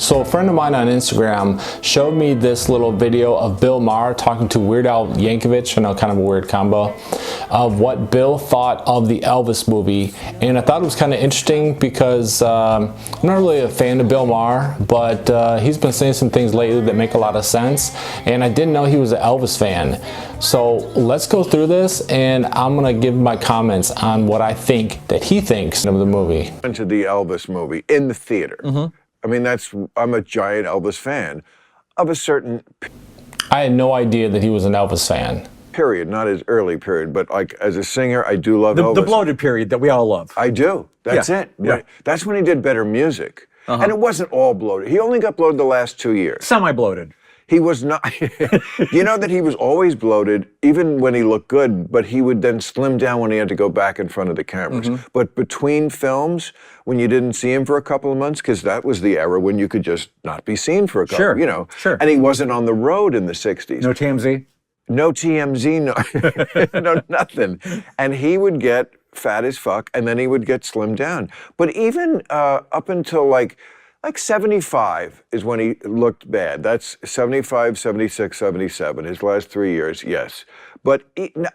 So a friend of mine on Instagram showed me this little video of Bill Maher talking to Weird Al Yankovic, I know, kind of a weird combo, of what Bill thought of the Elvis movie. And I thought it was kind of interesting because I'm not really a fan of Bill Maher, but he's been saying some things lately that make a lot of sense. And I didn't know he was an Elvis fan. So let's go through this, and I'm gonna give my comments on what I think that he thinks of the movie. Into the Elvis movie in the theater. I mean, I'm a giant Elvis fan of a certain I had no idea that he was an Elvis fan. period, not his early period, but like as a singer, I do love Elvis. The bloated period that we all love. I do. That's Yeah, it. yeah. That's when he did better music. And it wasn't all bloated. He only got bloated the last 2 years. Semi-bloated. He was not, you know that he was always bloated, even when he looked good, but he would then slim down when he had to go back in front of the cameras. But between films, when you didn't see him for a couple of months, because that was the era when you could just not be seen for a couple, Sure, you know. sure. And he wasn't on the road in the 60s. No TMZ? No TMZ, no, no nothing. And he would get fat as fuck, and then he would get slimmed down. But even up until like 75 is when he looked bad. That's 75, 76, 77, his last 3 years, yes. But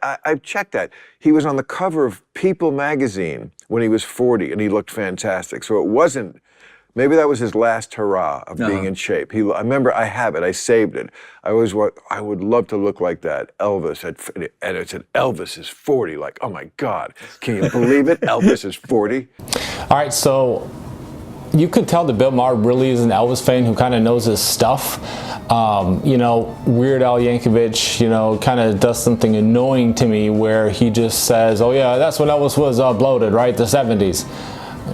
I've checked that. He was on the cover of People magazine when he was 40, and he looked fantastic. So it wasn't, maybe that was his last hurrah of being in shape. I remember, I have it, I saved it. I would love to look like that. Elvis, and it said, Elvis is 40. Like, oh my God, can you believe it? Elvis is 40. All right, so you could tell that Bill Maher really is an Elvis fan who kind of knows his stuff. You know, Weird Al Yankovic, you know, kind of does something annoying to me where he just says, oh yeah, that's when Elvis was bloated, right? The 70s.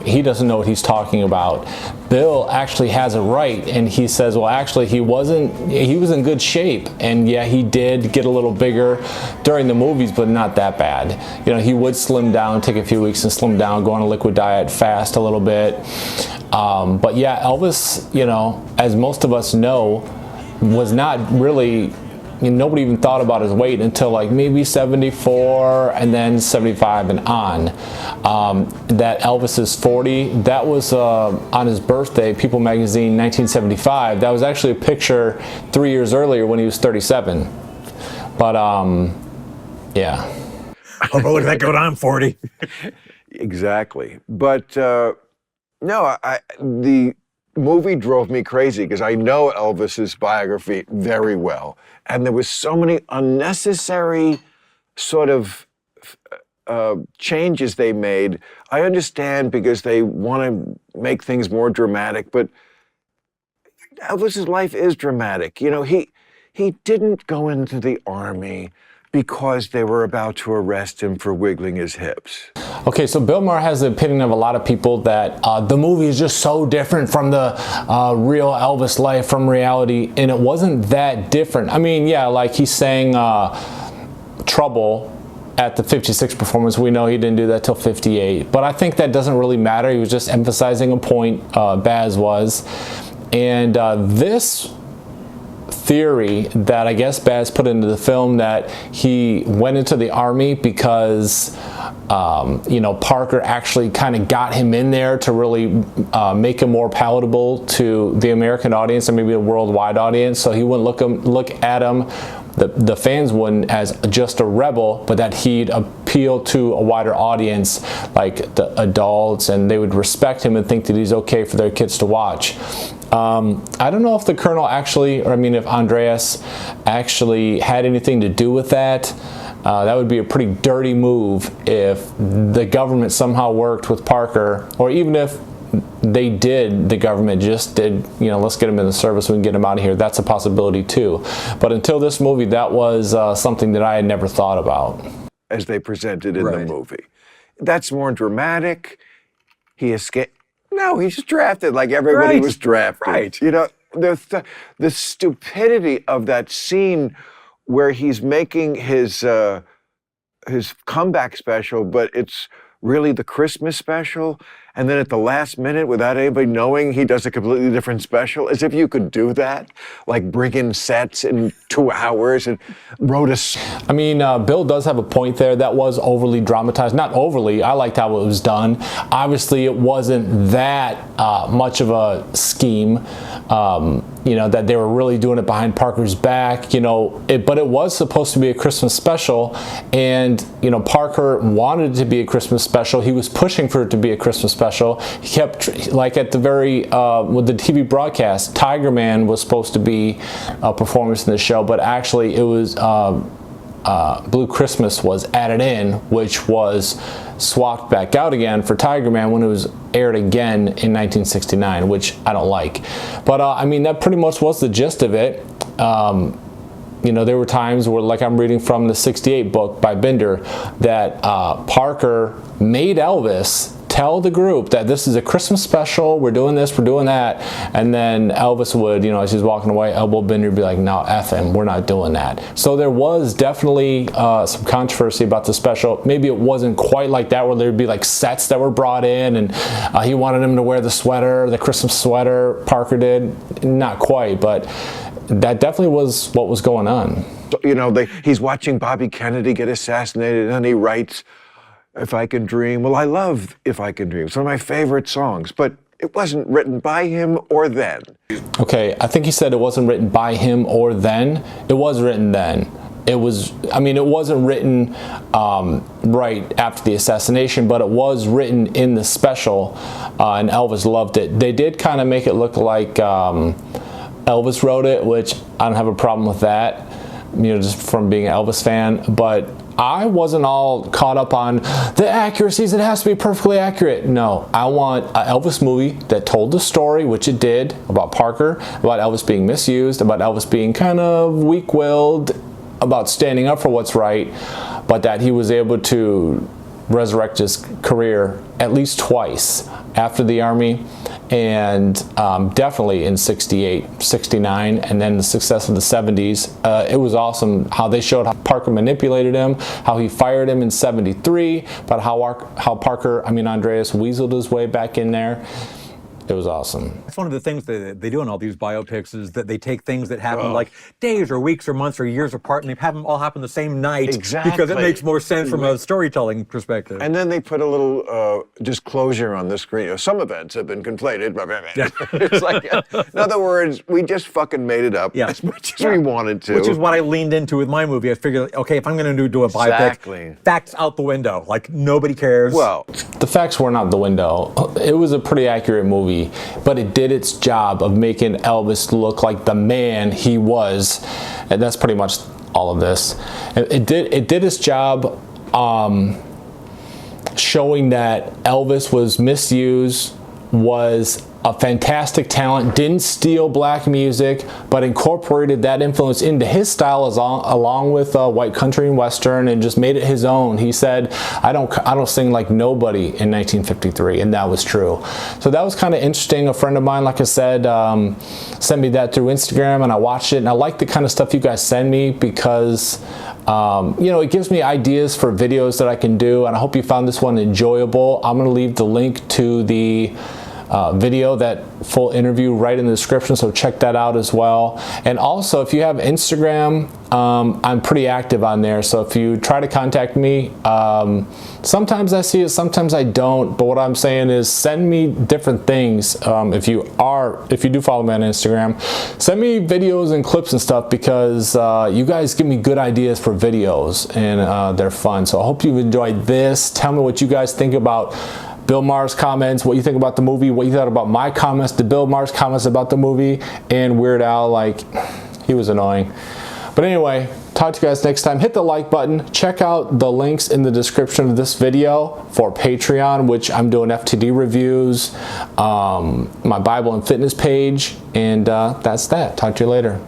He doesn't know what he's talking about. Bill actually has it right, and he says, well, actually, he was in good shape, and yeah, he did get a little bigger during the movies, but not that bad. You know, he would slim down, take a few weeks and slim down, go on a liquid diet, fast a little bit. But yeah, Elvis, you know, as most of us know, was not really, nobody even thought about his weight until like maybe 74 and then 75 and on. That Elvis is 40, that was on his birthday, People magazine, 1975. That was actually a picture 3 years earlier when he was 37. But yeah. Oh, look at that go down 40. Exactly. But no, the movie drove me crazy because I know Elvis's biography very well. And there was so many unnecessary sort of changes they made. I understand because they want to make things more dramatic, but Elvis's life is dramatic. You know, he didn't go into the army because they were about to arrest him for wiggling his hips. Okay, so Bill Maher has the opinion of a lot of people that the movie is just so different from the real Elvis life, from reality, and it wasn't that different. I mean, yeah, like he sang Trouble at the 56 performance. We know he didn't do that till 58, but I think that doesn't really matter. He was just emphasizing a point, Baz was. And this theory that I guess Baz put into the film, that he went into the army because you know, Parker actually kind of got him in there to really make him more palatable to the American audience and maybe a worldwide audience, so he wouldn't look at him, the fans wouldn't, as just a rebel, but that he'd appeal to a wider audience, like the adults, and they would respect him and think that he's okay for their kids to watch. I don't know if the Colonel actually, or I mean if Andreas actually had anything to do with that. That would be a pretty dirty move if the government somehow worked with Parker, or even if the government just did, you know, let's get him in the service, we can get him out of here. That's a possibility too. But until this movie, that was something that I had never thought about. As they presented in the movie. That's more dramatic. He escaped. No, he's just drafted like everybody was drafted. Right. You know, the stupidity of that scene where he's making his comeback special, but it's really the Christmas special, and then at the last minute, without anybody knowing, he does a completely different special, as if you could do that, like bring in sets in 2 hours and wrote a... I mean, Bill does have a point there. That was overly dramatized. Not overly, I liked how it was done. Obviously, it wasn't that much of a scheme, you know, that they were really doing it behind Parker's back, you know, but it was supposed to be a Christmas special, and, you know, Parker wanted it to be a Christmas special. He was pushing for it to be a Christmas special. He kept, like at the very, with the TV broadcast, Tiger Man was supposed to be a performance in the show, but actually it was, Blue Christmas was added in, which was swapped back out again for Tiger Man when it was aired again in 1969, which I don't like. But I mean, that pretty much was the gist of it. You know, there were times where, like I'm reading from the 68 book by Binder, that Parker made Elvis tell the group that this is a Christmas special, we're doing this, we're doing that, and then Elvis would, you know, as he's walking away, elbow Binder would be like, no, F him, we're not doing that. So there was definitely some controversy about the special. Maybe it wasn't quite like that, where there'd be like sets that were brought in, and he wanted him to wear the sweater, the Christmas sweater, Parker did. Not quite, but that definitely was what was going on. You know, he's watching Bobby Kennedy get assassinated, and he writes, If I Can Dream. Well, I love If I Can Dream. It's one of my favorite songs, but it wasn't written by him or then. Okay, I think he said it wasn't written by him or then. It was written then. It was, I mean, it wasn't written right after the assassination, but it was written in the special, and Elvis loved it. They did kind of make it look like Elvis wrote it, which I don't have a problem with that, you know, just from being an Elvis fan, but I wasn't all caught up on the accuracies. It has to be perfectly accurate. No, I want an Elvis movie that told the story, which it did, about Parker, about Elvis being misused, about Elvis being kind of weak-willed, about standing up for what's right, but that he was able to resurrect his career at least twice after the Army, and definitely in 68, 69, and then the success of the 70s. It was awesome how they showed how Parker manipulated him, how he fired him in 73, but how Andreas weaseled his way back in there. It was awesome. That's one of the things that they do in all these biopics, is that they take things that happen like days or weeks or months or years apart, and they have them all happen the same night. Exactly. Because it makes more sense from a storytelling perspective. And then they put a little disclosure on the screen. You know, some events have been conflated. It's like, in other words, we just fucking made it up as much as we wanted to. Which is what I leaned into with my movie. I figured, okay, if I'm going to do a biopic, facts out the window. Like, nobody cares. Well, the facts weren't out the window. It was a pretty accurate movie, but it did its job of making Elvis look like the man he was, and that's pretty much all of this. It did its job showing that Elvis was misused, was a fantastic talent, didn't steal black music, but incorporated that influence into his style along with white country and western, and just made it his own. He said, I don't sing like nobody in 1953, and that was true. So that was kind of interesting. A friend of mine, like I said, sent me that through Instagram, and I watched it, and I like the kind of stuff you guys send me, because you know, it gives me ideas for videos that I can do, and I hope you found this one enjoyable. I'm going to leave the link to the video, that full interview, right in the description, so check that out as well. And also, if you have Instagram, I'm pretty active on there, so if you try to contact me, sometimes I see it, sometimes I don't, but what I'm saying is send me different things. If you do follow me on Instagram, send me videos and clips and stuff, because you guys give me good ideas for videos, and they're fun. So I hope you've enjoyed this. Tell me what you guys think about Bill Maher's comments, what you think about the movie, what you thought about my comments to Bill Maher's comments about the movie, and Weird Al, like, he was annoying. But anyway, talk to you guys next time. Hit the like button. Check out the links in the description of this video for Patreon, which I'm doing FTD reviews, my Bible and fitness page, and that's that. Talk to you later.